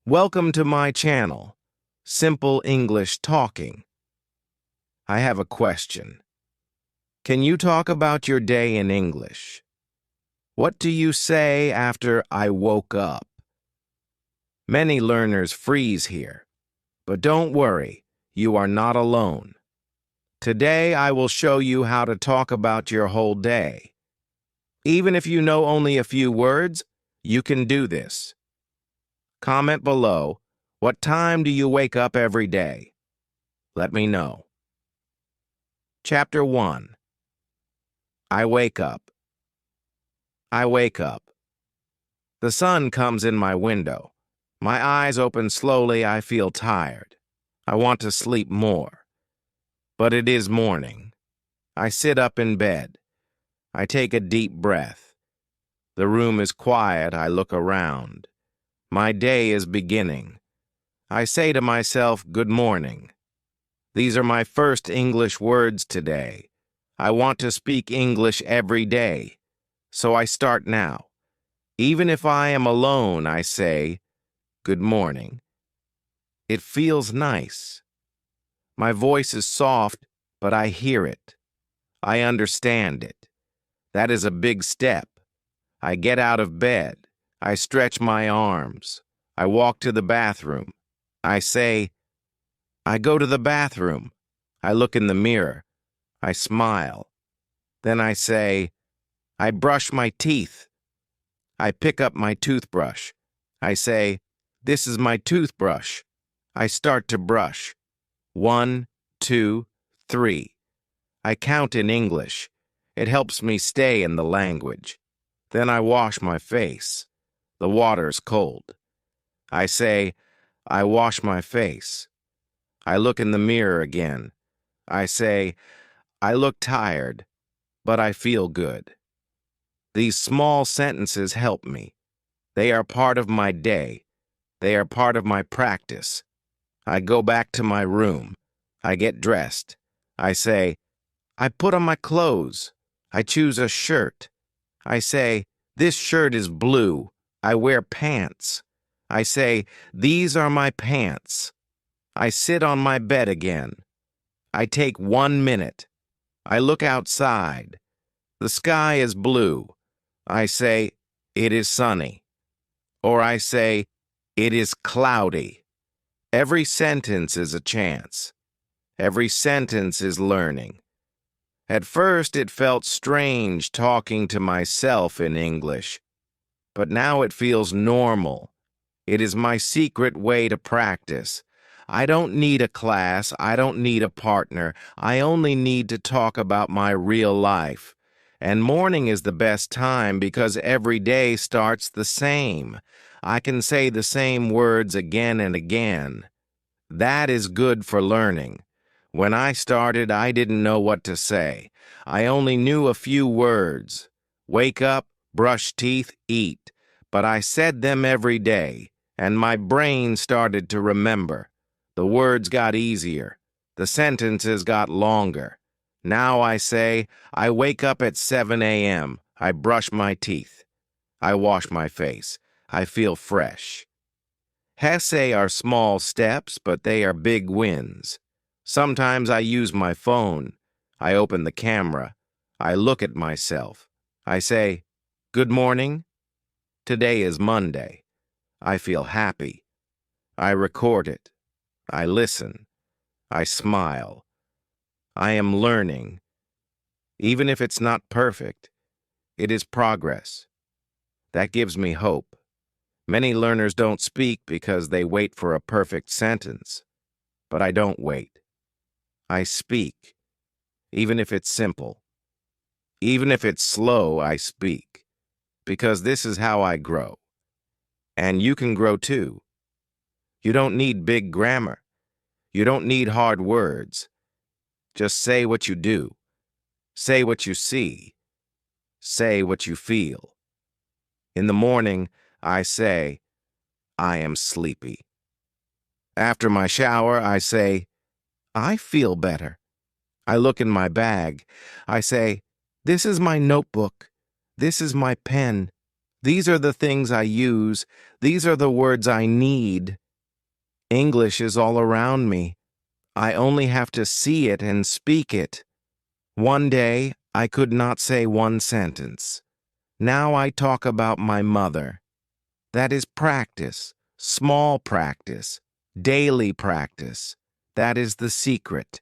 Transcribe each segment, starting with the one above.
Welcome to my channel, Simple English Talking. I have a question. Can you talk about your day in English? What do you say after I woke up? Many learners freeze here, but don't worry, you are not alone. Today I will show you how to talk about your whole day. Even if you know only a few words, you can do this. Comment below, what time do you wake up every day? Let me know. Chapter 1. I wake up. I wake up. The sun comes in my window. My eyes open slowly. I feel tired. I want to sleep more. But it is morning. I sit up in bed. I take a deep breath. The room is quiet. I look around. My day is beginning. I say to myself, good morning. These are my first English words today. I want to speak English every day. So I start now. Even if I am alone, I say, good morning. It feels nice. My voice is soft, but I hear it. I understand it. That is a big step. I get out of bed. I stretch my arms. I walk to the bathroom. I say, I go to the bathroom. I look in the mirror. I smile. Then I say, I brush my teeth. I pick up my toothbrush. I say, this is my toothbrush. I start to brush. 1, 2, 3. I count in English. It helps me stay in the language. Then I wash my face. The water's cold. I say, I wash my face. I look in the mirror again. I say, I look tired, but I feel good. These small sentences help me. They are part of my day. They are part of my practice. I go back to my room. I get dressed. I say, I put on my clothes. I choose a shirt. I say, this shirt is blue. I wear pants. I say, these are my pants. I sit on my bed again. I take 1 minute. I look outside. The sky is blue. I say, it is sunny. Or I say, it is cloudy. Every sentence is a chance. Every sentence is learning. At first, it felt strange talking to myself in English, but now it feels normal. It is my secret way to practice. I don't need a class. I don't need a partner. I only need to talk about my real life. And morning is the best time because every day starts the same. I can say the same words again and again. That is good for learning. When I started, I didn't know what to say. I only knew a few words. Wake up, brush teeth, eat. But I said them every day, and my brain started to remember. The words got easier. The sentences got longer. Now I say, I wake up at 7 a.m. I brush my teeth. I wash my face. I feel fresh. Hesse are small steps, but they are big wins. Sometimes I use my phone. I open the camera. I look at myself. I say, good morning. Today is Monday. I feel happy. I record it. I listen. I smile. I am learning. Even if it's not perfect, it is progress. That gives me hope. Many learners don't speak because they wait for a perfect sentence. But I don't wait. I speak, even if it's simple. Even if it's slow, I speak, because this is how I grow. And you can grow too. You don't need big grammar. You don't need hard words. Just say what you do. Say what you see. Say what you feel. In the morning, I say, I am sleepy. After my shower, I say, I feel better. I look in my bag. I say, this is my notebook. This is my pen. These are the things I use. These are the words I need. English is all around me. I only have to see it and speak it. One day, I could not say one sentence. Now I talk about my mother. That is practice, small practice, daily practice. That is the secret.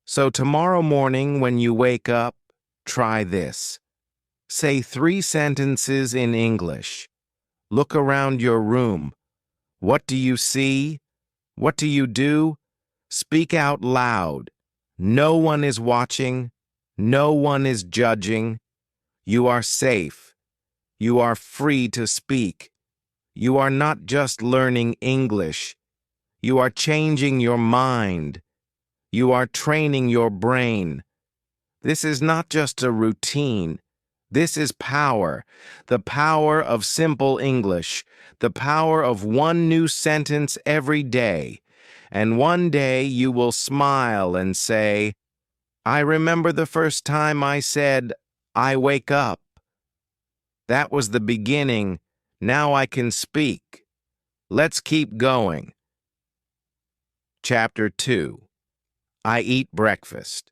So tomorrow morning when you wake up, try this. Say 3 sentences in English. Look around your room. What do you see? What do you do? Speak out loud. No one is watching. No one is judging. You are safe. You are free to speak. You are not just learning English. You are changing your mind. You are training your brain. This is not just a routine. This is power, the power of simple English, the power of one new sentence every day. And one day you will smile and say, I remember the first time I said, I wake up. That was the beginning. Now I can speak. Let's keep going. Chapter 2. I eat breakfast.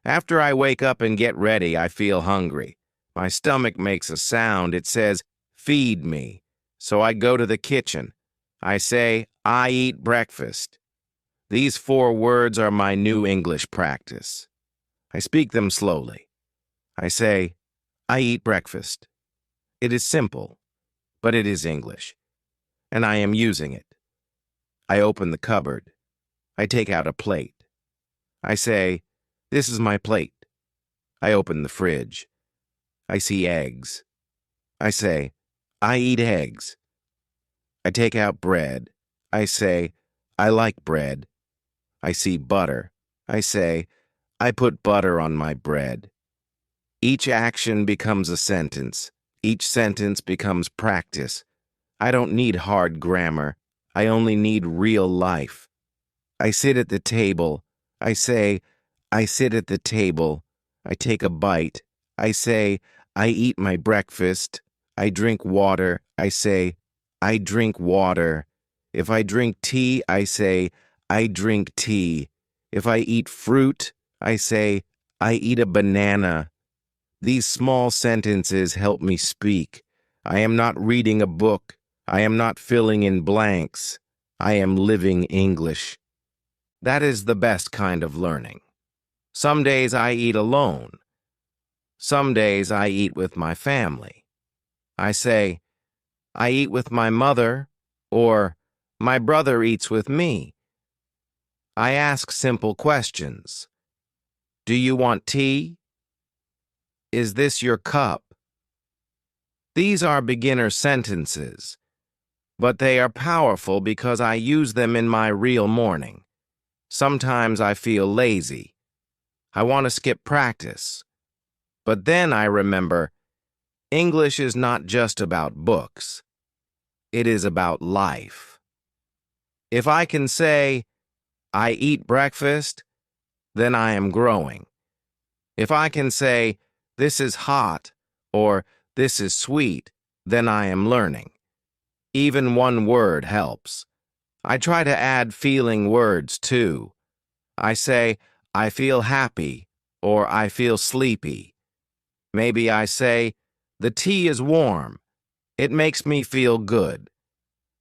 After I wake up and get ready, I feel hungry. My stomach makes a sound. It says, feed me. So I go to the kitchen. I say, I eat breakfast. These 4 words are my new English practice. I speak them slowly. I say, I eat breakfast. It is simple, but it is English, and I am using it. I open the cupboard. I take out a plate. I say, this is my plate. I open the fridge. I see eggs. I say, I eat eggs. I take out bread. I say, I like bread. I see butter. I say, I put butter on my bread. Each action becomes a sentence. Each sentence becomes practice. I don't need hard grammar. I only need real life. I sit at the table. I say, I sit at the table. I take a bite. I say, I eat my breakfast. I drink water. I say, I drink water. If I drink tea, I say, I drink tea. If I eat fruit, I say, I eat a banana. These small sentences help me speak. I am not reading a book. I am not filling in blanks. I am living English. That is the best kind of learning. Some days I eat alone. Some days I eat with my family. I say, I eat with my mother, or my brother eats with me. I ask simple questions. Do you want tea? Is this your cup? These are beginner sentences, but they are powerful because I use them in my real morning. Sometimes I feel lazy. I want to skip practice. But then I remember, English is not just about books. It is about life. If I can say, I eat breakfast, then I am growing. If I can say, this is hot, or this is sweet, then I am learning. Even one word helps. I try to add feeling words too. I say, I feel happy, or I feel sleepy. Maybe I say, the tea is warm. It makes me feel good.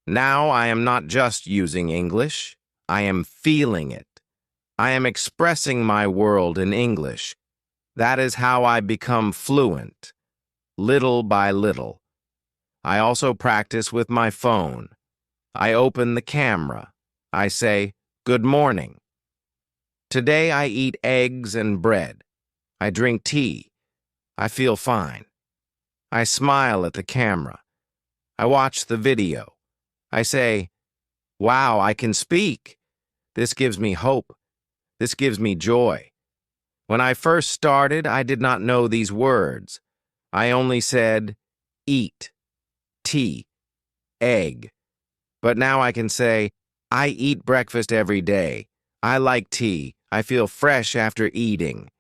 Now I am not just using English. I am feeling it. I am expressing my world in English. That is how I become fluent, little by little. I also practice with my phone. I open the camera. I say, good morning. Today I eat eggs and bread. I drink tea. I feel fine. I smile at the camera. I watch the video. I say, wow, I can speak. This gives me hope. This gives me joy. When I first started, I did not know these words. I only said, eat, tea, egg. But now I can say, I eat breakfast every day. I like tea. I feel fresh after eating.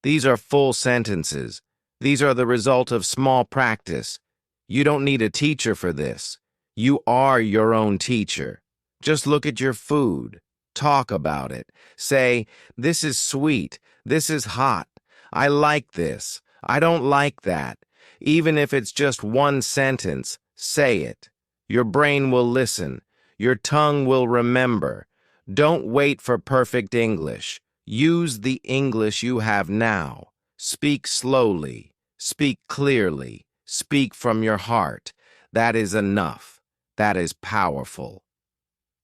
These are full sentences. These are the result of small practice. You don't need a teacher for this. You are your own teacher. Just look at your food. Talk about it. Say, this is sweet. This is hot. I like this. I don't like that. Even if it's just one sentence, say it. Your brain will listen. Your tongue will remember. Don't wait for perfect English. Use the English you have now. Speak slowly. Speak clearly. Speak from your heart. That is enough. That is powerful.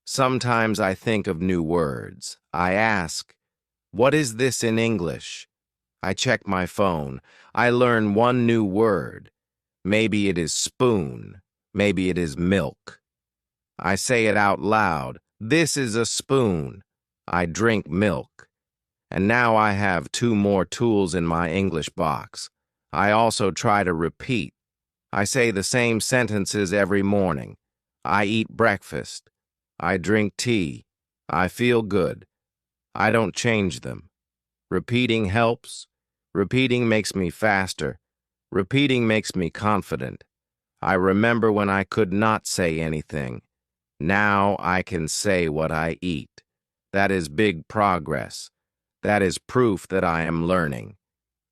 Sometimes I think of new words. I ask, what is this in English? I check my phone. I learn one new word. Maybe it is spoon. Maybe it is milk. I say it out loud. This is a spoon. I drink milk. And now I have two more tools in my English box. I also try to repeat. I say the same sentences every morning. I eat breakfast. I drink tea. I feel good. I don't change them. Repeating helps. Repeating makes me faster. Repeating makes me confident. I remember when I could not say anything. Now I can say what I eat. That is big progress. That is proof that I am learning.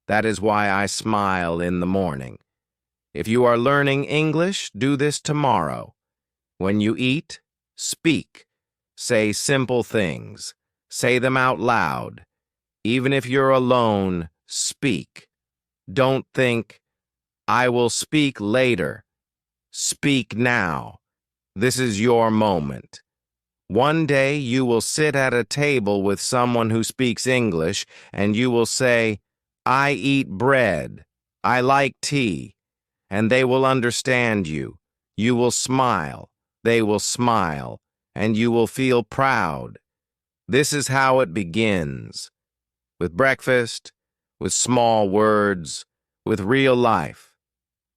That is why I smile in the morning. If you are learning English, do this tomorrow. When you eat, speak. Say simple things. Say them out loud. Even if you're alone, speak. Don't think, I will speak later. Speak now. This is your moment. One day you will sit at a table with someone who speaks English and you will say, I eat bread. I like tea. And they will understand you. You will smile. They will smile. And you will feel proud. This is how it begins. With breakfast, with small words, with real life.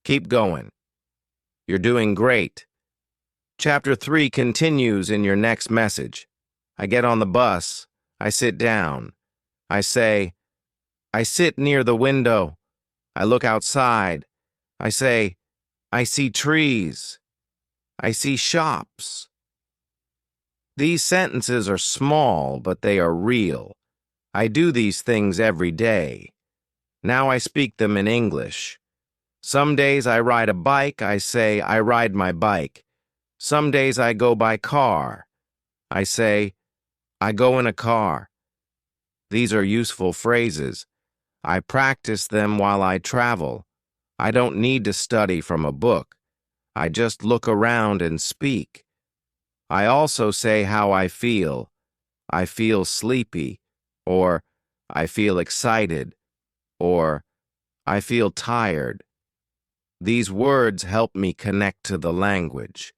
Keep going. You're doing great. Chapter 3 continues in your next message. I get on the bus. I sit down. I say, I sit near the window. I look outside. I say, I see trees. I see shops. These sentences are small, but they are real. I do these things every day. Now I speak them in English. Some days I ride a bike. I say, I ride my bike. Some days I go by car. I say, I go in a car. These are useful phrases. I practice them while I travel. I don't need to study from a book. I just look around and speak. I also say how I feel. I feel sleepy, or I feel excited, or I feel tired. These words help me connect to the language.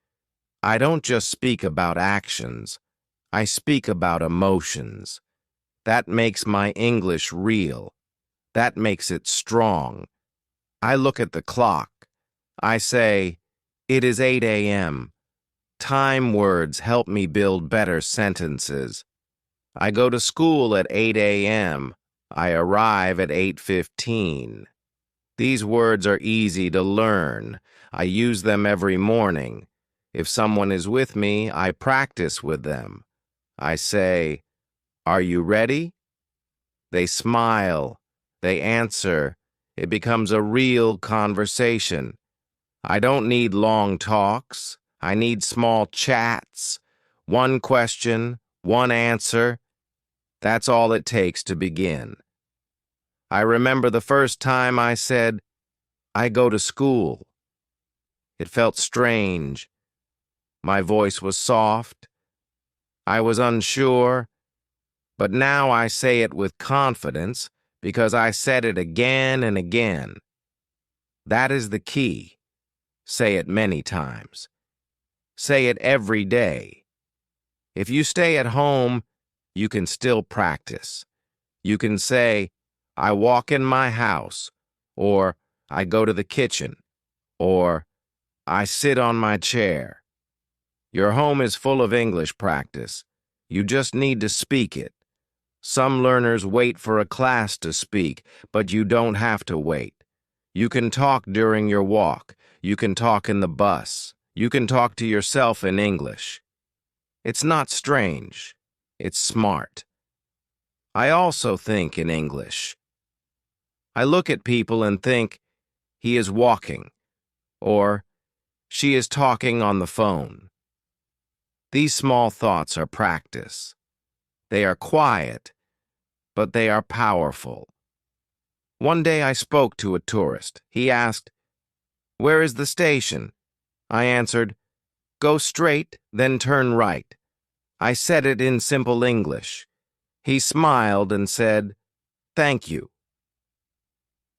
I don't just speak about actions. I speak about emotions. That makes my English real. That makes it strong. I look at the clock. I say, it is 8 a.m. Time words help me build better sentences. I go to school at 8 a.m. I arrive at 8:15. These words are easy to learn. I use them every morning. If someone is with me, I practice with them. I say, are you ready? They smile. They answer. It becomes a real conversation. I don't need long talks. I need small chats. One question, one answer. That's all it takes to begin. I remember the first time I said, I go to school. It felt strange. My voice was soft. I was unsure. But now I say it with confidence because I said it again and again. That is the key. Say it many times. Say it every day. If you stay at home, you can still practice. You can say, I walk in my house, or I go to the kitchen, or I sit on my chair. Your home is full of English practice. You just need to speak it. Some learners wait for a class to speak, but you don't have to wait. You can talk during your walk. You can talk in the bus. You can talk to yourself in English. It's not strange. It's smart. I also think in English. I look at people and think, he is walking, or she is talking on the phone. These small thoughts are practice. They are quiet, but they are powerful. One day I spoke to a tourist. He asked, "Where is the station?" I answered, "Go straight, then turn right." I said it in simple English. He smiled and said, "Thank you."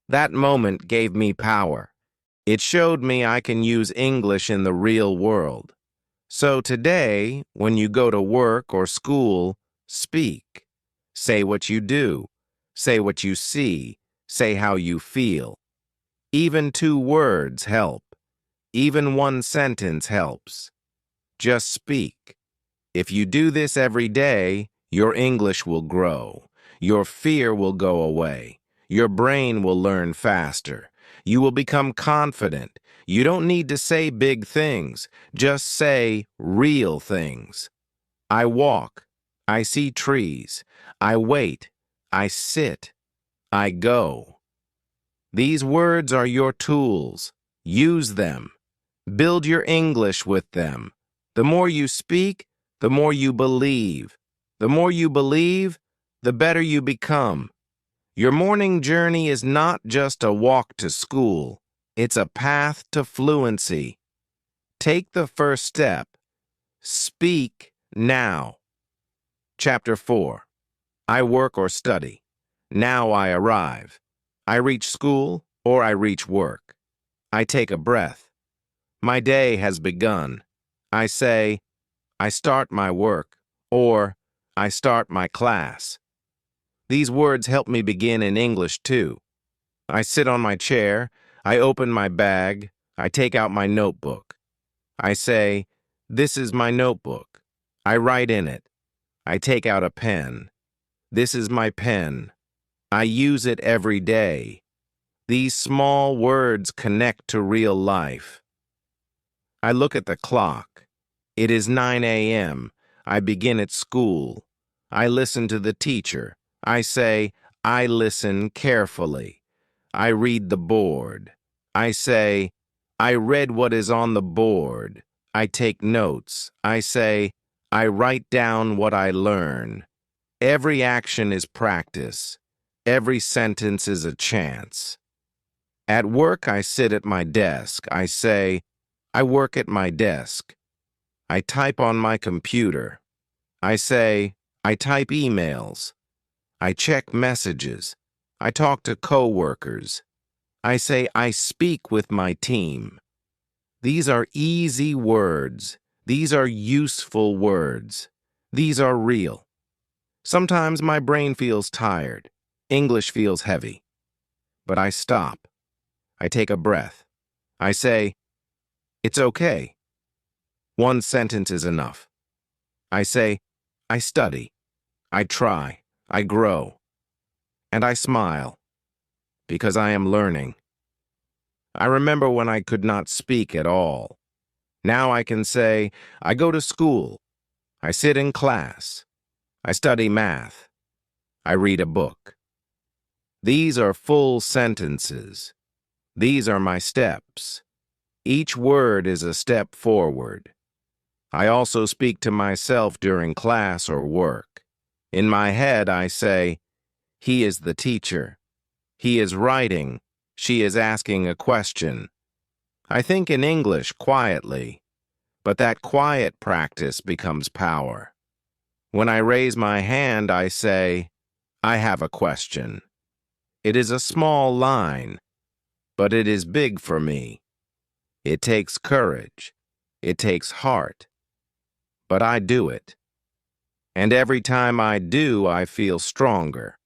That moment gave me power. It showed me I can use English in the real world. So today, when you go to work or school, speak. Say what you do. Say what you see. Say how you feel. Even 2 words help. Even one sentence helps. Just speak. If you do this every day, your English will grow. Your fear will go away. Your brain will learn faster. You will become confident. You don't need to say big things. Just say real things. I walk. I see trees. I wait. I sit. I go. These words are your tools. Use them. Build your English with them. The more you speak, the more you believe. The more you believe, the better you become. Your morning journey is not just a walk to school. It's a path to fluency. Take the first step. Speak now. Chapter 4. I work or study. Now I arrive. I reach school or I reach work. I take a breath. My day has begun. I say, I start my work, or I start my class. These words help me begin in English too. I sit on my chair, I open my bag, I take out my notebook. I say, this is my notebook. I write in it. I take out a pen. This is my pen. I use it every day. These small words connect to real life. I look at the clock. It is 9 a.m. I begin at school. I listen to the teacher. I say, I listen carefully. I read the board. I say, I read what is on the board. I take notes. I say, I write down what I learn. Every action is practice. Every sentence is a chance. At work, I sit at my desk. I say, I work at my desk. I type on my computer. I say, I type emails. I check messages. I talk to coworkers. I say, I speak with my team. These are easy words. These are useful words. These are real. Sometimes my brain feels tired. English feels heavy. But I stop. I take a breath. I say, it's okay. One sentence is enough. I say, I study. I try. I grow. And I smile, because I am learning. I remember when I could not speak at all. Now I can say, I go to school. I sit in class. I study math. I read a book. These are full sentences. These are my steps. Each word is a step forward. I also speak to myself during class or work. In my head, I say, he is the teacher. He is writing. She is asking a question. I think in English quietly, but that quiet practice becomes power. When I raise my hand, I say, I have a question. It is a small line, but it is big for me. It takes courage. It takes heart. But I do it. And every time I do, I feel stronger.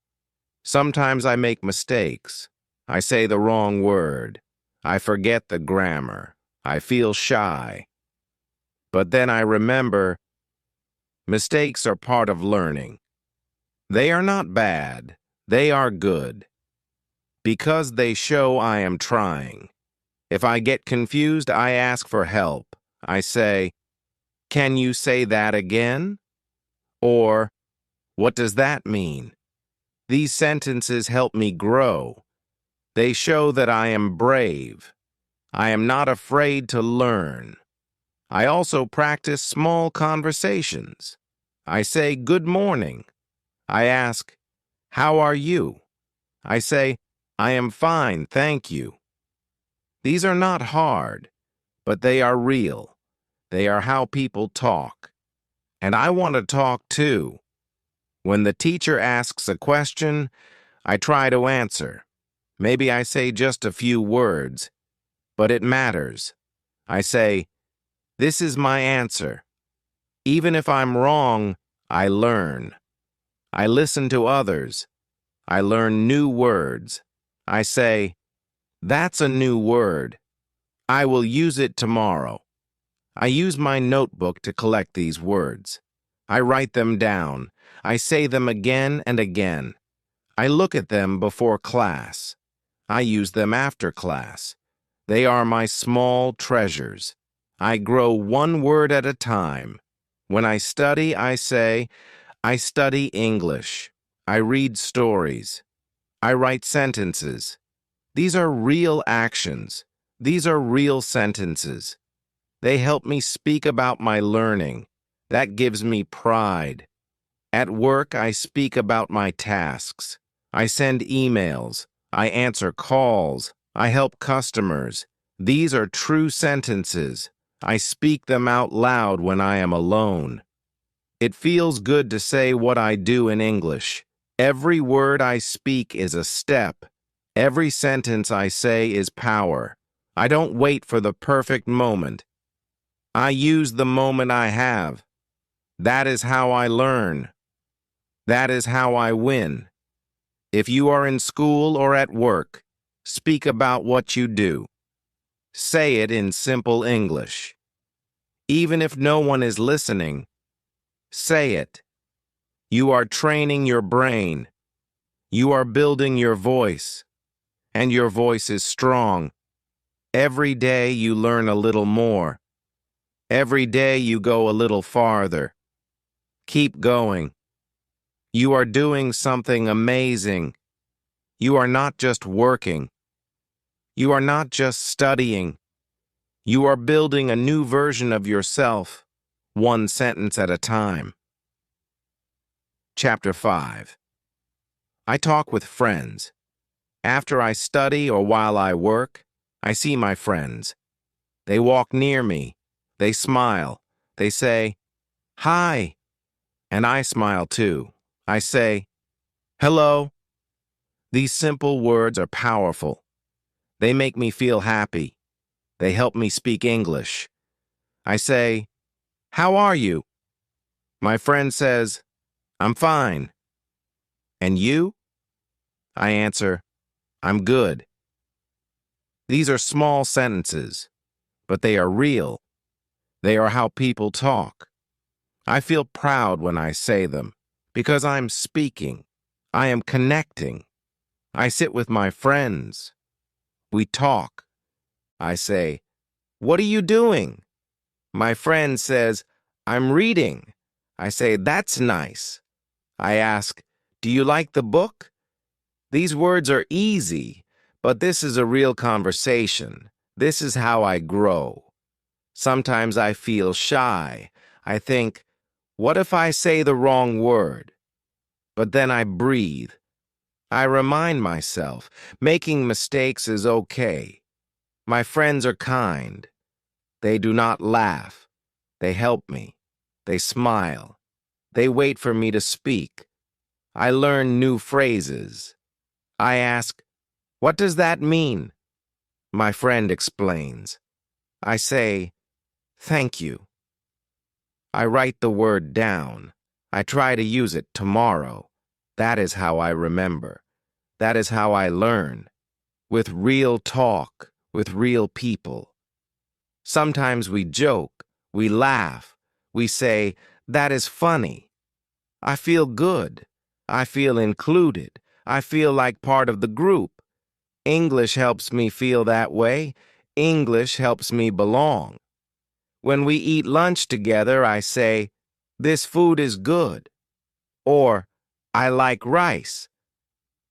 Sometimes I make mistakes. I say the wrong word. I forget the grammar. I feel shy. But then I remember, mistakes are part of learning. They are not bad. They are good. because they show I am trying. If I get confused, I ask for help. I say, "Can you say that again?" Or, "What does that mean?" These sentences help me grow. They show that I am brave. I am not afraid to learn. I also practice small conversations. I say, "Good morning." I ask, "How are you?" I say, "I am fine, thank you." These are not hard, but they are real. They are how people talk. And I want to talk too. When the teacher asks a question, I try to answer. Maybe I say just a few words, but it matters. I say, "This is my answer." Even if I'm wrong, I learn. I listen to others. I learn new words. I say, "That's a new word. I will use it tomorrow." I use my notebook to collect these words. I write them down. I say them again and again. I look at them before class. I use them after class. They are my small treasures. I grow one word at a time. When I study, I say, "I study English." I read stories. I write sentences. These are real actions. These are real sentences. They help me speak about my learning. That gives me pride. At work, I speak about my tasks. I send emails. I answer calls. I help customers. These are true sentences. I speak them out loud when I am alone. It feels good to say what I do in English. Every word I speak is a step. Every sentence I say is power. I don't wait for the perfect moment. I use the moment I have. That is how I learn. That is how I win. If you are in school or at work, speak about what you do. Say it in simple English. Even if no one is listening, say it. You are training your brain. You are building your voice. And your voice is strong. Every day you learn a little more. Every day you go a little farther. Keep going. You are doing something amazing. You are not just working. You are not just studying. You are building a new version of yourself, one sentence at a time. Chapter 5. I talk with friends. After I study or while I work, I see my friends. They walk near me. They smile. They say, "Hi." And I smile too. I say, "Hello." These simple words are powerful. They make me feel happy. They help me speak English. I say, "How are you?" My friend says, "I'm fine." "And you?" I answer, "I'm good." These are small sentences, but they are real. They are how people talk. I feel proud when I say them, because I'm speaking. I am connecting. I sit with my friends. We talk. I say, "What are you doing?" My friend says, "I'm reading." I say, "That's nice." I ask, "Do you like the book?" These words are easy, but this is a real conversation. This is how I grow. Sometimes I feel shy. I think, what if I say the wrong word? But then I breathe. I remind myself, making mistakes is okay. My friends are kind. They do not laugh. They help me. They smile. They wait for me to speak. I learn new phrases. I ask, "What does that mean?" My friend explains. I say, "Thank you." I write the word down. I try to use it tomorrow. That is how I remember. That is how I learn. With real talk, with real people. Sometimes we joke, we laugh, we say, "That is funny." I feel good. I feel included. I feel like part of the group. English helps me feel that way. English helps me belong. When we eat lunch together, I say, "This food is good," or "I like rice."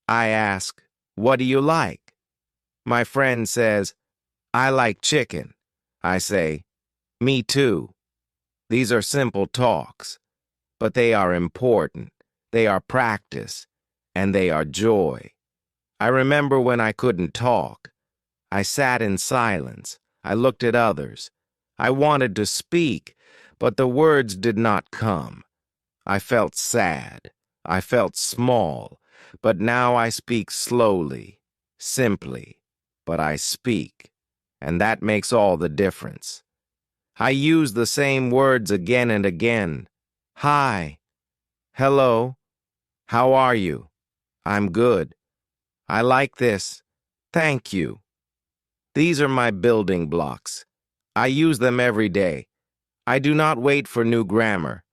I ask, "What do you like?" My friend says, "I like chicken." I say, "Me too." These are simple talks, but they are important. They are practice, and they are joy. I remember when I couldn't talk. I sat in silence. I looked at others. I wanted to speak, but the words did not come. I felt sad. I felt small. But now I speak slowly, simply, but I speak. And that makes all the difference. I use the same words again and again. Hi. Hello. How are you? I'm good. I like this. Thank you. These are my building blocks. I use them every day. I do not wait for new grammar.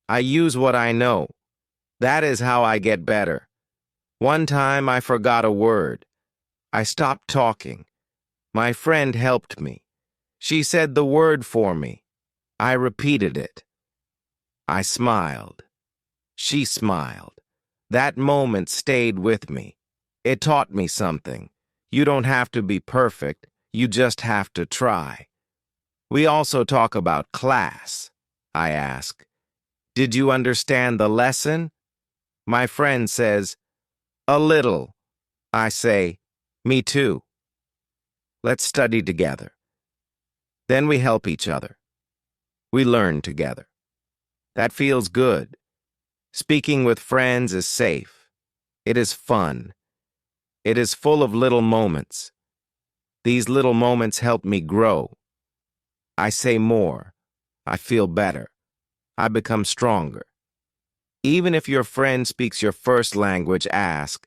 I use what I know. That is how I get better. One time I forgot a word. I stopped talking. My friend helped me. She said the word for me. I repeated it. I smiled. She smiled. That moment stayed with me. It taught me something. You don't have to be perfect. You just have to try. We also talk about class. I ask, "Did you understand the lesson?" My friend says, "A little." I say, "Me too." Let's study together. Then we help each other. We learn together. That feels good. Speaking with friends is safe. It is fun. It is full of little moments. These little moments help me grow. I say more. I feel better. I become stronger. Even if your friend speaks your first language, ask,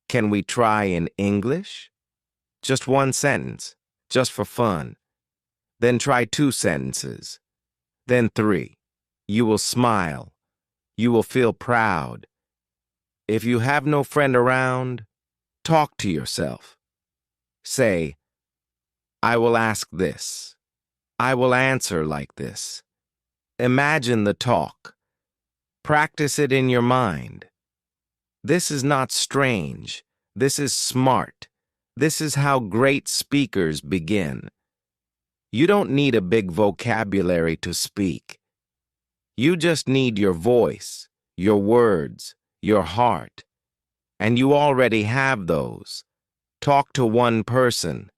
"Can we try in English?" Just one sentence, just for fun. Then try 2 sentences. Then 3. You will smile. You will feel proud. If you have no friend around, talk to yourself. Say, "I will ask this. I will answer like this." Imagine the talk. Practice it in your mind. This is not strange. This is smart. This is how great speakers begin. You don't need a big vocabulary to speak. You just need your voice, your words, your heart. And you already have those. Talk to one person.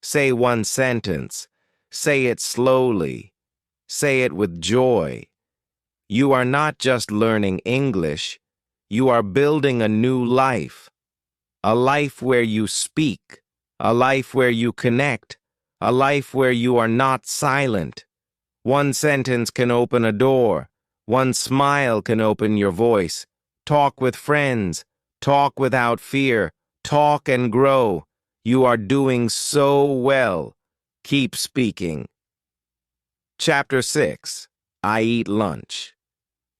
Say one sentence. Say it slowly. Say it with joy. You are not just learning English. You are building a new life. A life where you speak. A life where you connect. A life where you are not silent. One sentence can open a door. One smile can open your voice. Talk with friends. Talk without fear. Talk and grow. You are doing so well. Keep speaking. Chapter 6. I eat lunch.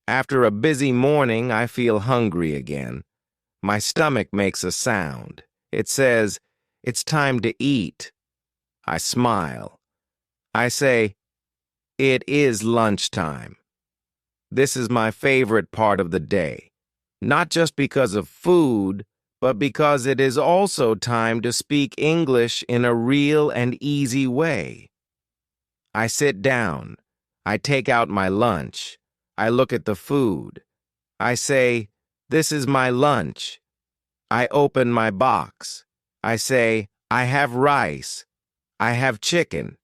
After a busy morning, I feel hungry again. My stomach makes a sound. It says, "It's time to eat." I smile. I say, "It is lunchtime." This is my favorite part of the day, not just because of food, but because it is also time to speak English in a real and easy way. I sit down. I take out my lunch. I look at the food. I say, "This is my lunch." I open my box. I say, "I have rice. I have chicken."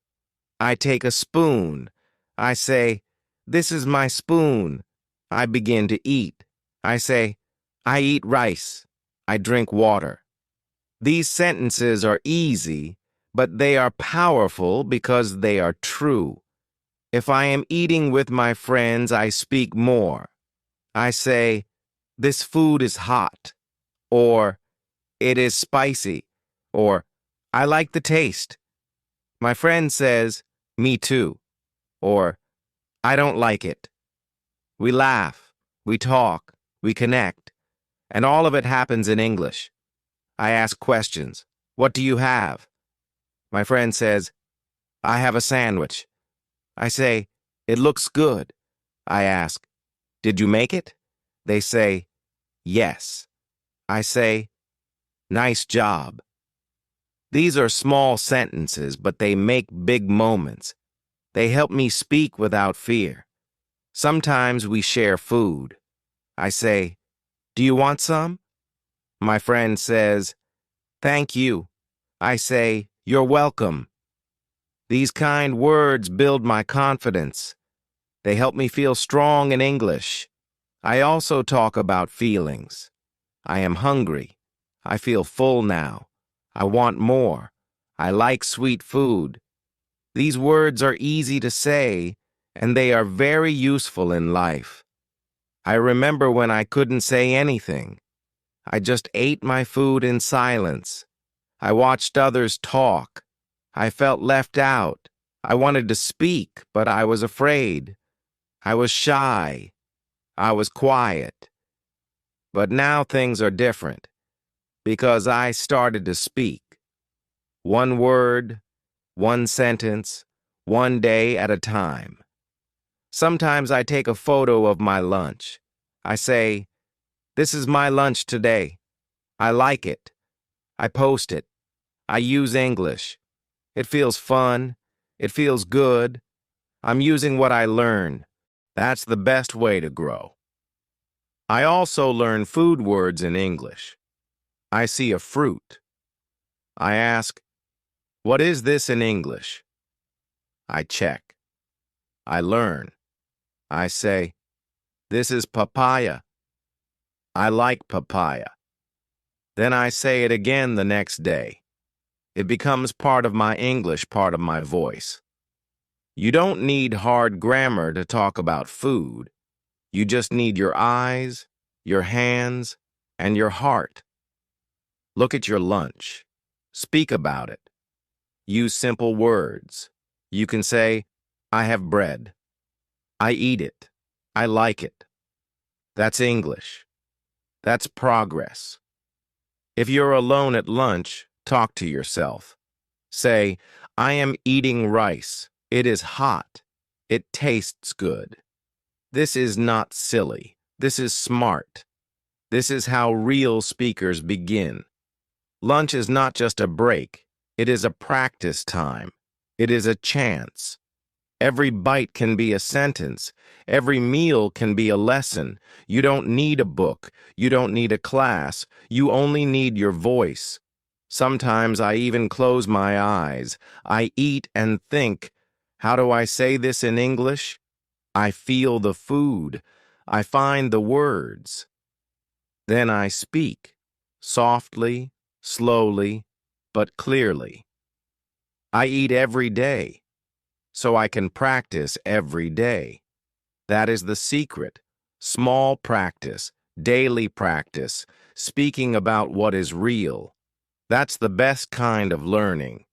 I take a spoon. I say, "This is my spoon." I begin to eat. I say, "I eat rice. I drink water." These sentences are easy, but they are powerful because they are true. If I am eating with my friends, I speak more. I say, "This food is hot," or "It is spicy," or "I like the taste." My friend says, "Me too," or "I don't like it." We laugh, we talk, we connect, and all of it happens in English. I ask questions. What do you have? My friend says, I have a sandwich. I say, it looks good. I ask, did you make it? They say, yes. I say, nice job. These are small sentences, but they make big moments. They help me speak without fear. Sometimes we share food. I say, do you want some? My friend says, thank you. I say, you're welcome. These kind words build my confidence. They help me feel strong in English. I also talk about feelings. I am hungry. I feel full now. I want more. I like sweet food. These words are easy to say, and they are very useful in life. I remember when I couldn't say anything. I just ate my food in silence. I watched others talk. I felt left out. I wanted to speak, but I was afraid. I was shy. I was quiet. But now things are different because I started to speak. One word, one sentence, one day at a time. Sometimes I take a photo of my lunch. I say, this is my lunch today. I like it. I post it. I use English. It feels fun. It feels good. I'm using what I learn. That's the best way to grow. I also learn food words in English. I see a fruit. I ask, what is this in English? I check. I learn. I say, this is papaya. I like papaya. Then I say it again the next day. It becomes part of my English, part of my voice. You don't need hard grammar to talk about food. You just need your eyes, your hands, and your heart. Look at your lunch. Speak about it. Use simple words. You can say, I have bread. I eat it. I like it. That's English. That's progress. If you're alone at lunch, talk to yourself. Say, I am eating rice. It is hot. It tastes good. This is not silly. This is smart. This is how real speakers begin. Lunch is not just a break. It is a practice time. It is a chance. Every bite can be a sentence. Every meal can be a lesson. You don't need a book. You don't need a class. You only need your voice. Sometimes I even close my eyes. I eat and think, how do I say this in English? I feel the food. I find the words. Then I speak, softly, slowly, but clearly. I eat every day, so I can practice every day. That is the secret. Small practice, daily practice, speaking about what is real. That's the best kind of learning.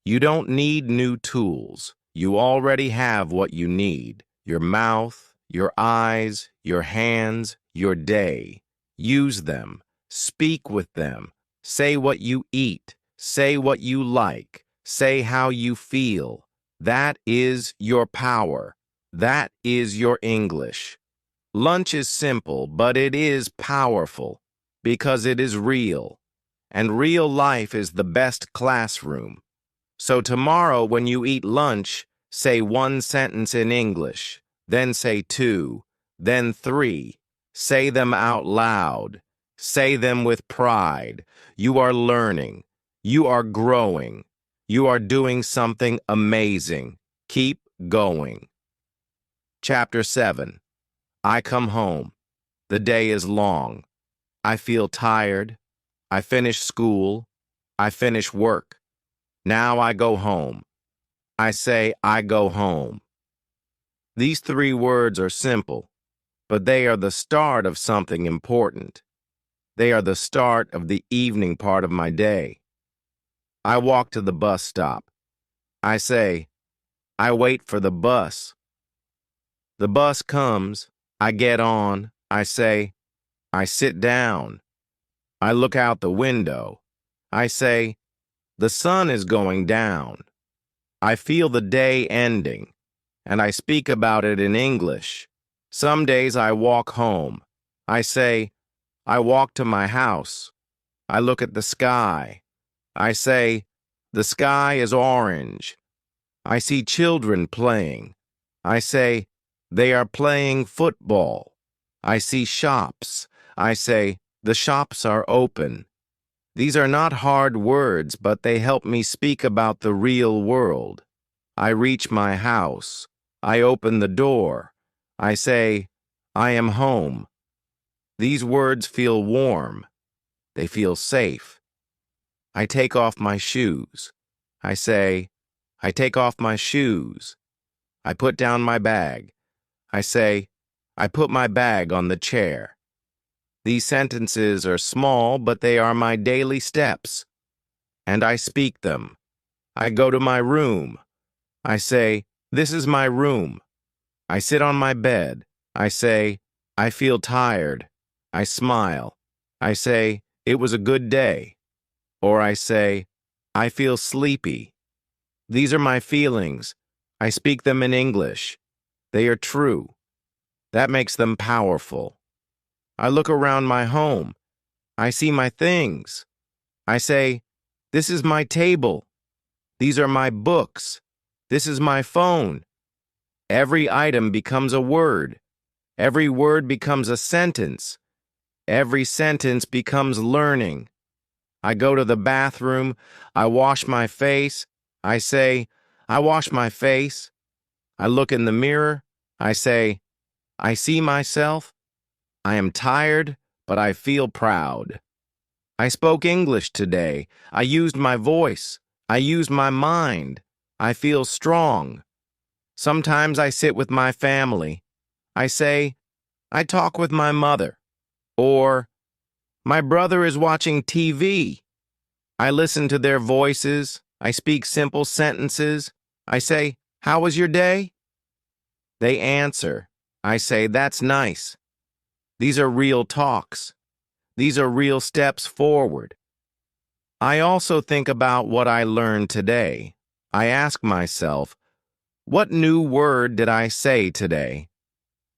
You don't need new tools. You already have what you need. Your mouth, your eyes, your hands, your day. Use them. Speak with them. Say what you eat. Say what you like. Say how you feel. That is your power. That is your English. Lunch is simple, but it is powerful because it is real. And real life is the best classroom. So tomorrow when you eat lunch, say one sentence in English, then say two, then three. Say them out loud. Say them with pride. You are learning. You are growing. You are doing something amazing. Keep going. Chapter 7. I come home. The day is long. I feel tired. I finish school. I finish work. Now I go home. I say, I go home. These three words are simple, but they are the start of something important. They are the start of the evening part of my day. I walk to the bus stop. I say, I wait for the bus. The bus comes. I get on. I say, I sit down. I look out the window. I say, The sun is going down. I feel the day ending, and I speak about it in English. Some days I walk home. I say, I walk to my house. I look at the sky. I say, the sky is orange. I see children playing. I say, they are playing football. I see shops. I say, the shops are open. These are not hard words, but they help me speak about the real world. I reach my house. I open the door. I say, I am home. These words feel warm. They feel safe. I take off my shoes. I say, I take off my shoes. I put down my bag. I say, I put my bag on the chair. These sentences are small, but they are my daily steps. And I speak them. I go to my room. I say, this is my room. I sit on my bed. I say, I feel tired. I smile. I say, it was a good day. Or I say, I feel sleepy. These are my feelings. I speak them in English. They are true. That makes them powerful. I look around my home. I see my things. I say, this is my table. These are my books. This is my phone. Every item becomes a word. Every word becomes a sentence. Every sentence becomes learning. I go to the bathroom. I wash my face. I say, I wash my face. I look in the mirror. I say, I see myself. I am tired, but I feel proud. I spoke English today. I used my voice. I used my mind. I feel strong. Sometimes I sit with my family. I say, I talk with my mother. Or, my brother is watching TV. I listen to their voices. I speak simple sentences. I say, how was your day? They answer. I say, that's nice. These are real talks. These are real steps forward. I also think about what I learned today. I ask myself, what new word did I say today?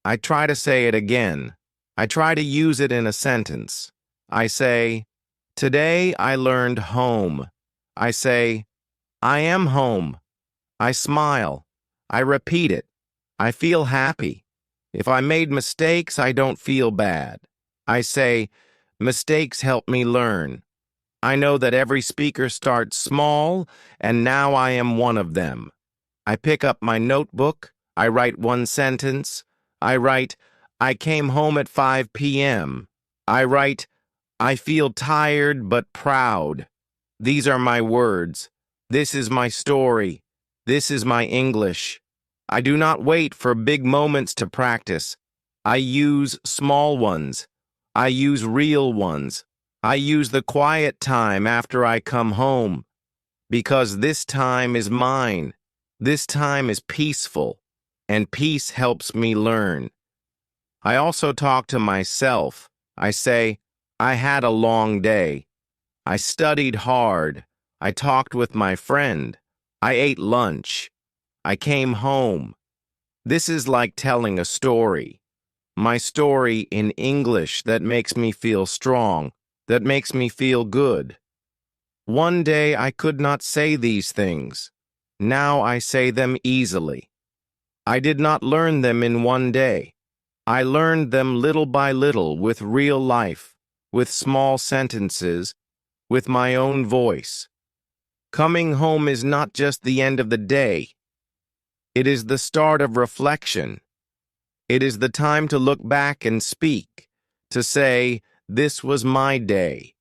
I try to say it again. I try to use it in a sentence. I say, today I learned home. I say, I am home. I smile. I repeat it. I feel happy. If I made mistakes, I don't feel bad. I say, mistakes help me learn. I know that every speaker starts small, and now I am one of them. I pick up my notebook. I write one sentence. I write, I came home at 5 p.m. I write, I feel tired but proud. These are my words. This is my story. This is my English. I do not wait for big moments to practice. I use small ones. I use real ones. I use the quiet time after I come home. Because this time is mine. This time is peaceful. And peace helps me learn. I also talk to myself. I say, I had a long day. I studied hard. I talked with my friend. I ate lunch. I came home. This is like telling a story. My story in English that makes me feel strong, that makes me feel good. One day I could not say these things. Now I say them easily. I did not learn them in one day. I learned them little by little with real life, with small sentences, with my own voice. Coming home is not just the end of the day. It is the start of reflection. It is the time to look back and speak, to say, this was my day,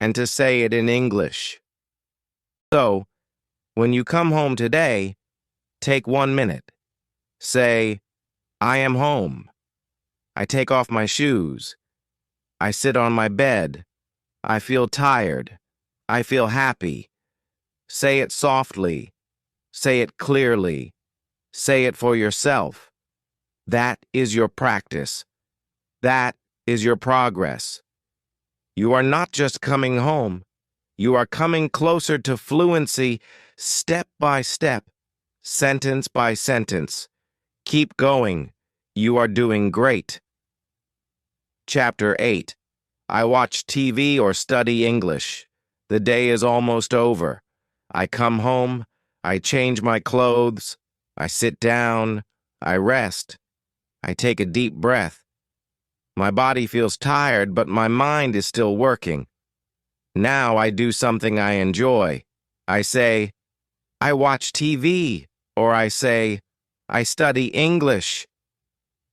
and to say it in English. So, when you come home today, take 1 minute. Say, I am home. I take off my shoes. I sit on my bed. I feel tired. I feel happy. Say it softly. Say it clearly. Say it for yourself. That is your practice. That is your progress. You are not just coming home. You are coming closer to fluency step by step, sentence by sentence. Keep going. You are doing great. Chapter 8. I watch TV or study English. The day is almost over. I come home, I change my clothes, I sit down, I rest, I take a deep breath. My body feels tired, but my mind is still working. Now I do something I enjoy. I say, I watch TV, or I say, I study English.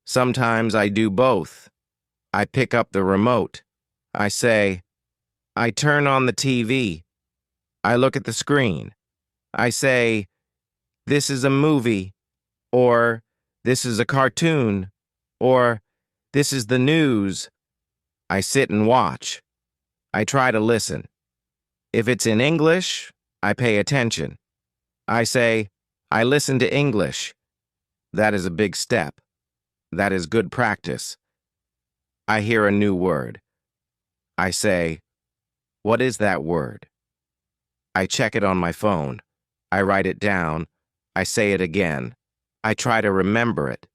Sometimes I do both. I pick up the remote. I say, I turn on the TV. I look at the screen. I say, this is a movie, or this is a cartoon, or this is the news. I sit and watch. I try to listen. If it's in English, I pay attention. I say, I listen to English. That is a big step. That is good practice. I hear a new word. I say, what is that word? I check it on my phone. I write it down. I say it again. I try to remember it.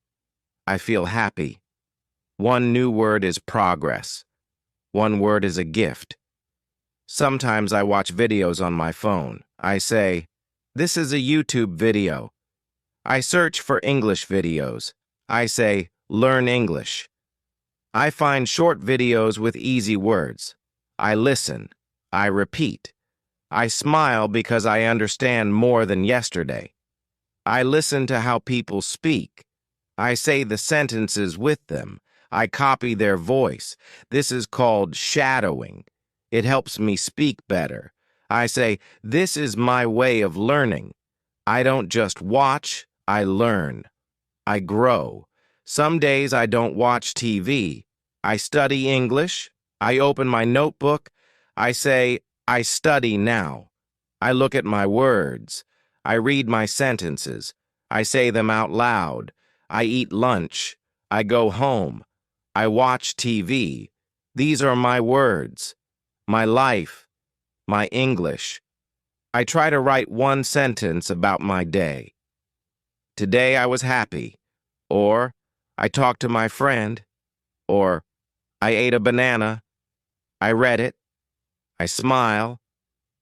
I feel happy. One new word is progress. One word is a gift. Sometimes I watch videos on my phone. I say, this is a YouTube video. I search for English videos. I say, learn English. I find short videos with easy words. I listen. I repeat. I smile because I understand more than yesterday. I listen to how people speak. I say the sentences with them. I copy their voice. This is called shadowing. It helps me speak better. I say, this is my way of learning. I don't just watch, I learn. I grow. Some days I don't watch TV. I study English. I open my notebook. I say, I study now. I look at my words. I read my sentences. I say them out loud. I eat lunch. I go home. I watch TV. These are my words, my life, my English. I try to write one sentence about my day. Today I was happy. Or, I talked to my friend. Or, I ate a banana. I read it. I smile.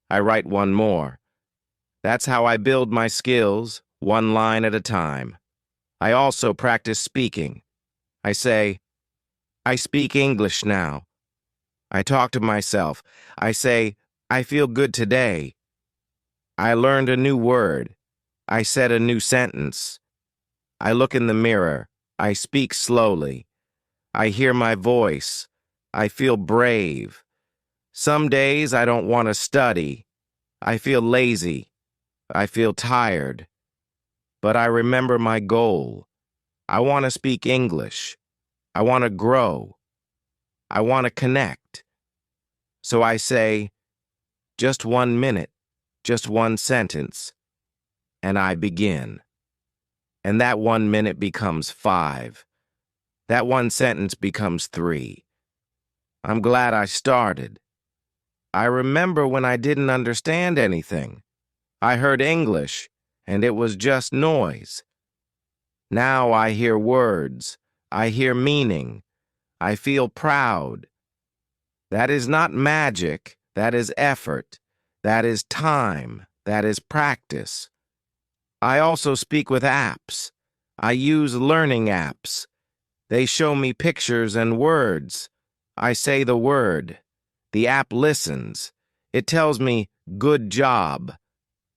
I write one more. That's how I build my skills, one line at a time. I also practice speaking. I say, I speak English now. I talk to myself. I say, I feel good today. I learned a new word. I said a new sentence. I look in the mirror. I speak slowly. I hear my voice. I feel brave. Some days I don't want to study. I feel lazy. I feel tired. But I remember my goal. I want to speak English. I want to grow. I want to connect. So I say, just 1 minute, just one sentence, and I begin. And that 1 minute becomes 5. That one sentence becomes 3. I'm glad I started. I remember when I didn't understand anything. I heard English, and it was just noise. Now I hear words. I hear meaning. I feel proud. That is not magic. That is effort. That is time. That is practice. I also speak with apps. I use learning apps. They show me pictures and words. I say the word. The app listens. It tells me, good job.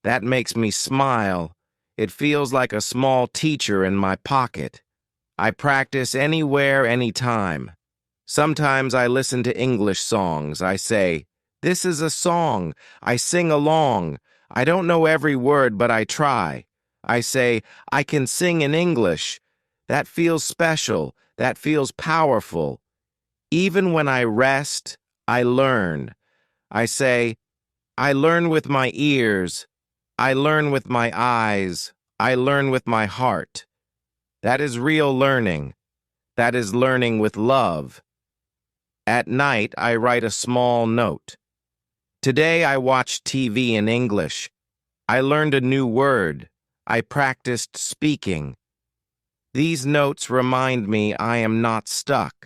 That makes me smile. It feels like a small teacher in my pocket. I practice anywhere, anytime. Sometimes I listen to English songs. I say, this is a song. I sing along. I don't know every word, but I try. I say, I can sing in English. That feels special. That feels powerful. Even when I rest, I learn. I say, I learn with my ears. I learn with my eyes. I learn with my heart. That is real learning. That is learning with love. At night, I write a small note. Today I watched TV in English. I learned a new word. I practiced speaking. These notes remind me I am not stuck.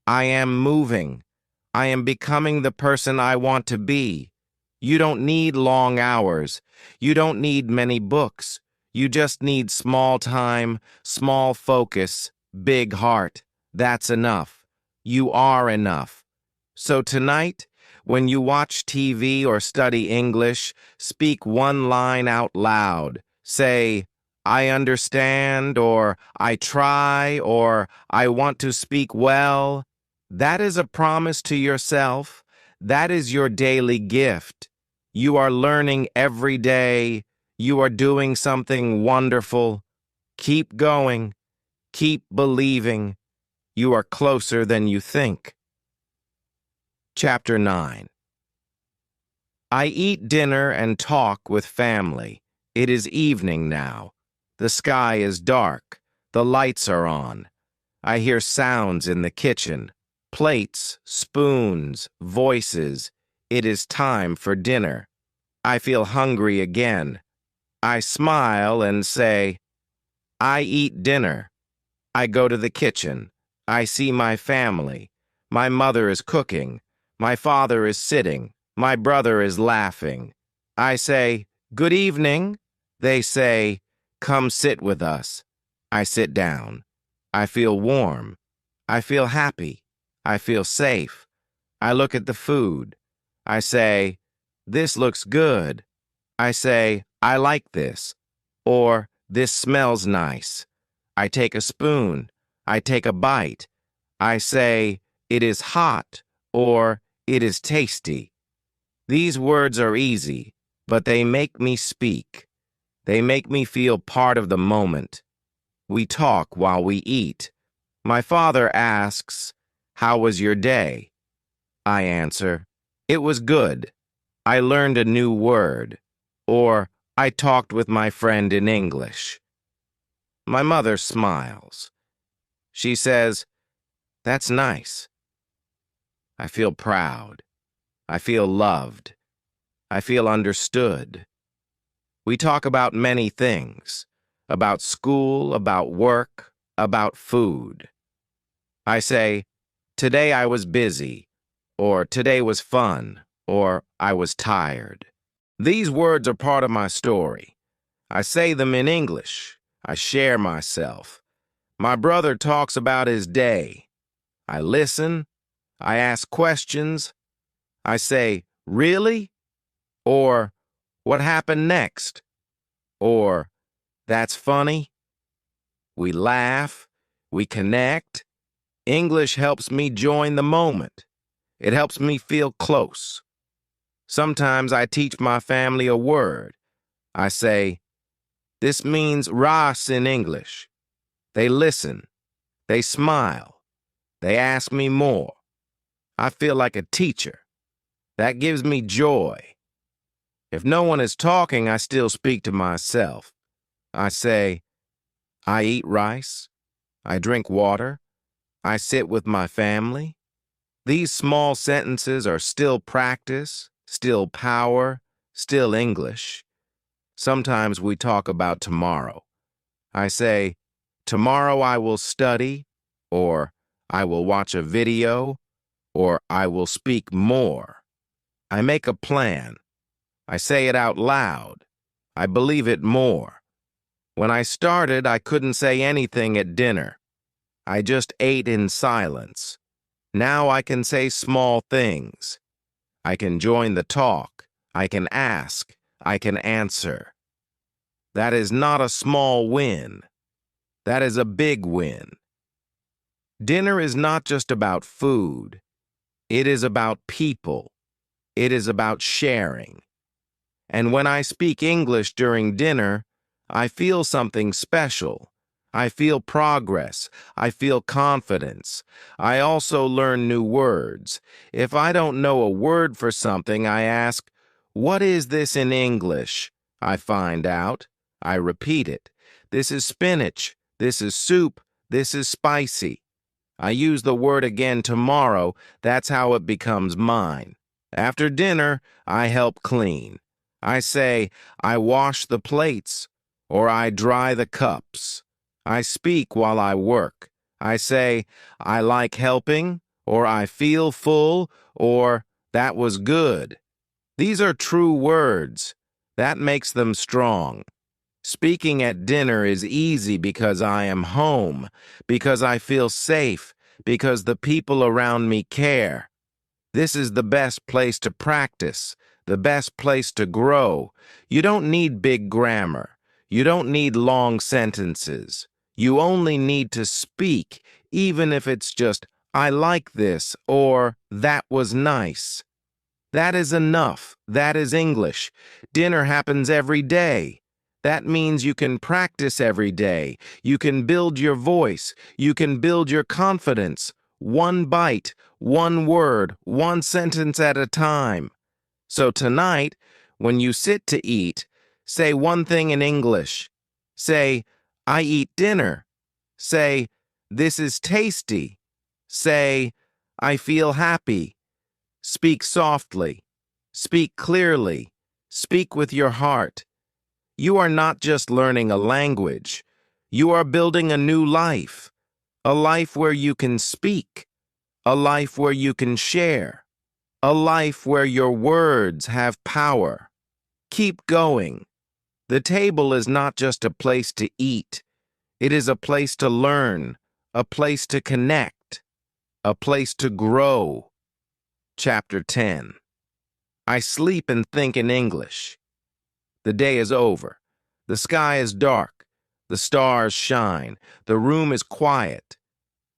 I am moving. I am becoming the person I want to be. You don't need long hours. You don't need many books. You just need small time, small focus, big heart. That's enough. You are enough. So tonight, when you watch TV or study English, speak one line out loud. Say, I understand, or I try, or I want to speak well. That is a promise to yourself. That is your daily gift. You are learning every day. You are doing something wonderful. Keep going. Keep believing. You are closer than you think. Chapter 9. I eat dinner and talk with family. It is evening now. The sky is dark. The lights are on. I hear sounds in the kitchen. Plates, spoons, voices. It is time for dinner. I feel hungry again. I smile and say, I eat dinner. I go to the kitchen. I see my family. My mother is cooking. My father is sitting. My brother is laughing. I say, good evening. They say, come sit with us. I sit down. I feel warm. I feel happy. I feel safe. I look at the food. I say, this looks good. I say, I like this. Or, this smells nice. I take a spoon. I take a bite. I say, it is hot, or it is tasty. These words are easy, but they make me speak. They make me feel part of the moment. We talk while we eat. My father asks, how was your day? I answer, it was good. I learned a new word. Or, I talked with my friend in English. My mother smiles. She says, that's nice. I feel proud. I feel loved. I feel understood. We talk about many things. About school, about work, about food. I say, today I was busy, or today was fun, or I was tired. These words are part of my story. I say them in English. I share myself. My brother talks about his day. I listen. I ask questions. I say, really? Or, what happened next? Or, that's funny. We laugh. We connect. English helps me join the moment. It helps me feel close. Sometimes I teach my family a word. I say, this means ras in English. They listen. They smile. They ask me more. I feel like a teacher. That gives me joy. If no one is talking, I still speak to myself. I say, I eat rice. I drink water. I sit with my family. These small sentences are still practice, still power, still English. Sometimes we talk about tomorrow. I say, tomorrow I will study, or I will watch a video, or I will speak more. I make a plan. I say it out loud. I believe it more. When I started, I couldn't say anything at dinner. I just ate in silence. Now I can say small things. I can join the talk. I can ask. I can answer. That is not a small win. That is a big win. Dinner is not just about food. It is about people. It is about sharing. And when I speak English during dinner, I feel something special. I feel progress. I feel confidence. I also learn new words. If I don't know a word for something, I ask, what is this in English? I find out. I repeat it. This is spinach. This is soup. This is spicy. I use the word again tomorrow. That's how it becomes mine. After dinner, I help clean. I say, I wash the plates, or I dry the cups. I speak while I work. I say, I like helping, or I feel full, or that was good. These are true words. That makes them strong. Speaking at dinner is easy because I am home, because I feel safe, because the people around me care. This is the best place to practice, the best place to grow. You don't need big grammar. You don't need long sentences. You only need to speak, even if it's just, I like this, or that was nice. That is enough. That is English. Dinner happens every day. That means you can practice every day. You can build your voice. You can build your confidence. One bite, one word, one sentence at a time. So tonight, when you sit to eat, say one thing in English. Say, I eat dinner. Say, this is tasty. Say, I feel happy. Speak softly. Speak clearly. Speak with your heart. You are not just learning a language. You are building a new life. A life where you can speak. A life where you can share. A life where your words have power. Keep going. The table is not just a place to eat. It is a place to learn, a place to connect, a place to grow. Chapter 10. I sleep and think in English. The day is over. The sky is dark. The stars shine. The room is quiet.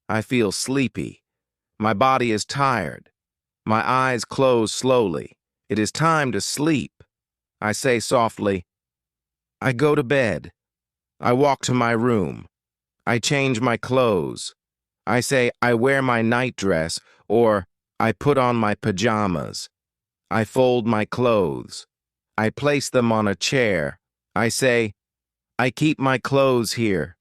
I feel sleepy. My body is tired. My eyes close slowly. It is time to sleep. I say softly, I go to bed. I walk to my room. I change my clothes. I say I wear my nightdress, or I put on my pajamas. I fold my clothes. I place them on a chair. I say, I keep my clothes here.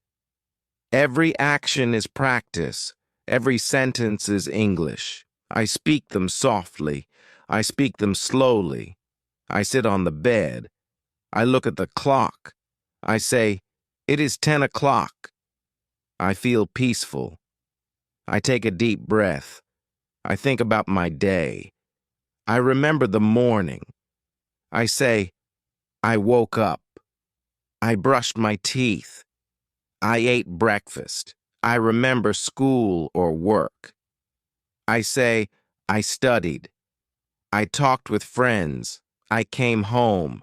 Every action is practice. Every sentence is English. I speak them softly. I speak them slowly. I sit on the bed. I look at the clock. I say, it is 10 o'clock. I feel peaceful. I take a deep breath. I think about my day. I remember the morning. I say, I woke up. I brushed my teeth. I ate breakfast. I remember school or work. I say, I studied. I talked with friends. I came home.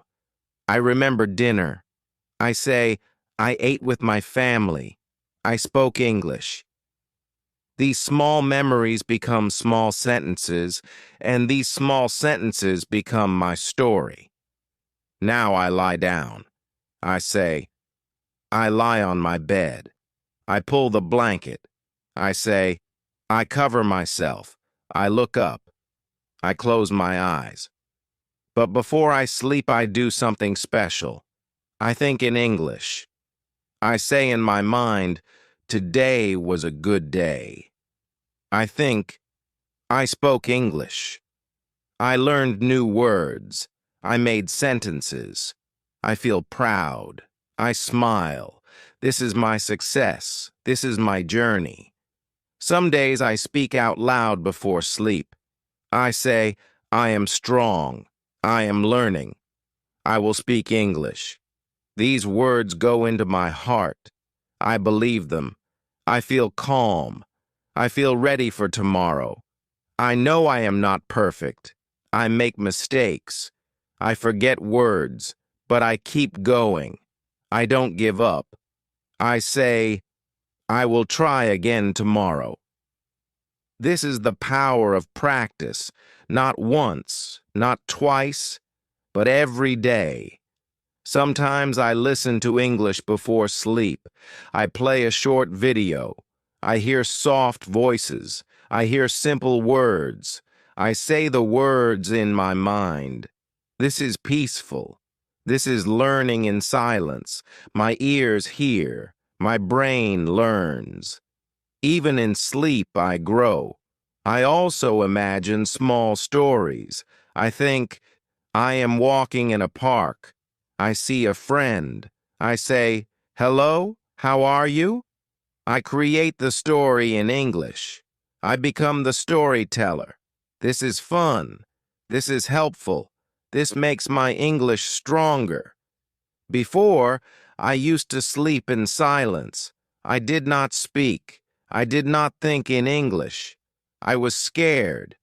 I remember dinner. I say, I ate with my family. I spoke English. These small memories become small sentences, and these small sentences become my story. Now I lie down. I say, I lie on my bed. I pull the blanket. I say, I cover myself. I look up. I close my eyes. But before I sleep, I do something special. I think in English. I say in my mind, today was a good day. I think, I spoke English. I learned new words. I made sentences. I feel proud. I smile. This is my success. This is my journey. Some days I speak out loud before sleep. I say, I am strong. I am learning. I will speak English. These words go into my heart. I believe them. I feel calm. I feel ready for tomorrow. I know I am not perfect. I make mistakes. I forget words, but I keep going. I don't give up. I say, I will try again tomorrow. This is the power of practice, not once, not twice, but every day. Sometimes I listen to English before sleep. I play a short video. I hear soft voices. I hear simple words. I say the words in my mind. This is peaceful. This is learning in silence. My ears hear. My brain learns. Even in sleep, I grow. I also imagine small stories. I think, I am walking in a park. I see a friend. I say, hello, how are you? I create the story in English. I become the storyteller. This is fun. This is helpful. This makes my English stronger. Before, I used to sleep in silence. I did not speak. I did not think in English. I was scared.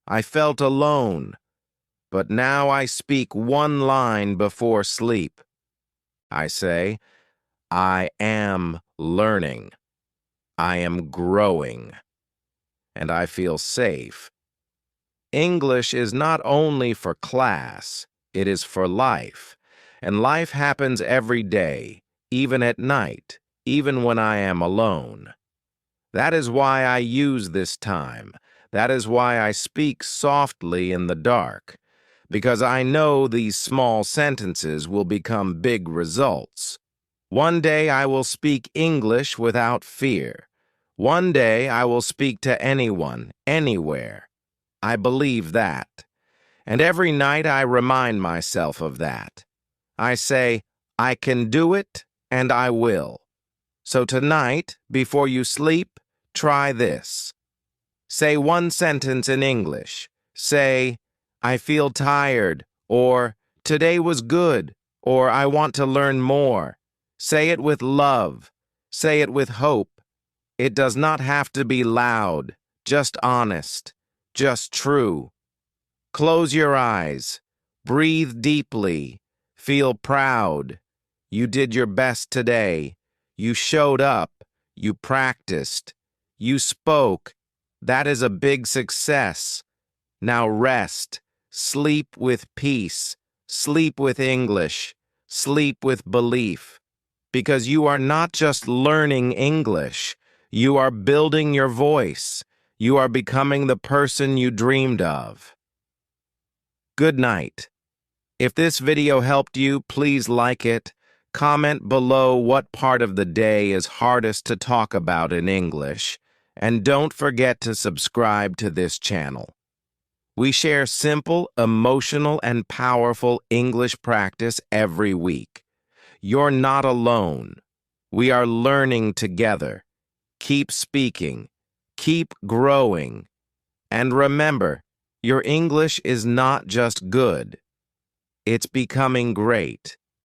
I felt alone. But now I speak one line before sleep. I say, I am learning. I am growing. And I feel safe. English is not only for class, it is for life. And life happens every day, even at night, even when I am alone. That is why I use this time. That is why I speak softly in the dark. Because I know these small sentences will become big results. One day I will speak English without fear. One day I will speak to anyone, anywhere. I believe that. And every night I remind myself of that. I say, I can do it, and I will. So tonight, before you sleep, try this. Say one sentence in English. Say, I feel tired, or today was good, or I want to learn more. Say it with love. Say it with hope. It does not have to be loud, just honest, just true. Close your eyes. Breathe deeply. Feel proud. You did your best today. You showed up. You practiced. You spoke. That is a big success. Now rest. Sleep with peace. Sleep with English. Sleep with belief. Because you are not just learning English. You are building your voice. You are becoming the person you dreamed of. Good night. If this video helped you, please like it. Comment below what part of the day is hardest to talk about in English. And don't forget to subscribe to this channel. We share simple, emotional, and powerful English practice every week. You're not alone. We are learning together. Keep speaking. Keep growing. And remember, your English is not just good. It's becoming great.